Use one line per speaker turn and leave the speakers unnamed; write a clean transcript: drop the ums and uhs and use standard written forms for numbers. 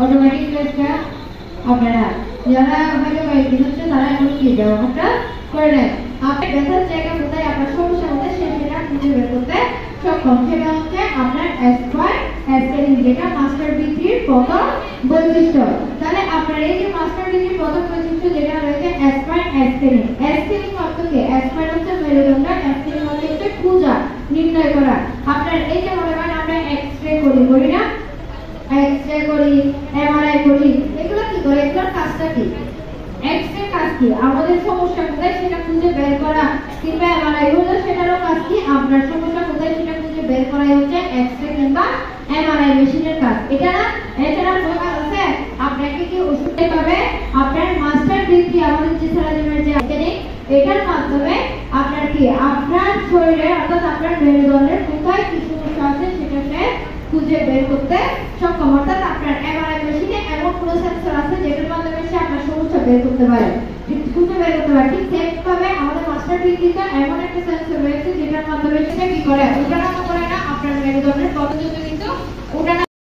Automatic টেস্টটা আপনারা যারা হয়তো কয়েকদিন হচ্ছে তারা এখন কি ব্যবহারটা করে নেন। আপনি ব্যথার জায়গা কোথায় আপনার সমস্যা হচ্ছে সেটা খুঁজে বের করতে সক্ষম। সেটা হচ্ছে আপনার S-স্কয়ার S-স্কেলিং, যেটা মাস্টার ডিগ্রির প্রথম বৈশিষ্ট্য। তাহলে আপনার এই যে মাস্টার ডিগ্রির প্রথম বৈশিষ্ট্য যেটা রয়েছে S-স্কয়ার S-স্কেলিং। S-স্কেলিং অর্থ কি? S-স্কয়ার হচ্ছে মেরুদণ্ড, S-স্কেলিং হচ্ছে খোঁজা নির্ণয় করা। আপনার এই যে মনে করেন আমরা এক্স-রে করি না, এক্স-রে করি, এমআরআই করি, এগুলো কি করে? এগুলোর কাজটা কি? এক্স-রে কাজ কি? আমাদের সমস্যা কোথায় সেটা খুঁজে বের করা, কিংবা এমআরআই হলো সেটারও কাজ কি? আপনার সমস্যা কোথায় সেটা খুঁজে বের করাই হচ্ছে এক্স-রে কিংবা এমআরআই মেশিনের কাজ। এটা না, এছাড়া কোনো কাজ আছে? আপনাকে কি ওষুধ দিতে হবে? আপনার মাস্টার ডিগ্রি আমাদের যে সারাজীবনের যে আছে এটার মাধ্যমে আপনার কি আপনার শরীরে অর্থাৎ আপনার মেরুদণ্ডের কোথায় কি সমস্যা আছে সেটা সে খুঁজে বের করতে সক্ষম। অর্থাৎ আপনার এমআরআই মেশিনে এমন কোনো সেন্সর আছে যেটার মাধ্যমে সে আপনার সমস্যা বের করতে পারে, খুঁজে বের করতে পারে। ঠিক সেম ভাবে আমাদের মাস্টার ডিগ্রিতে এমন একটা সেন্সর রয়েছে যেটার মাধ্যমে সে কি করে? ওঠানামা করে না, আপনার মেরুদণ্ডের কতটুকু কিন্তু ওঠানামা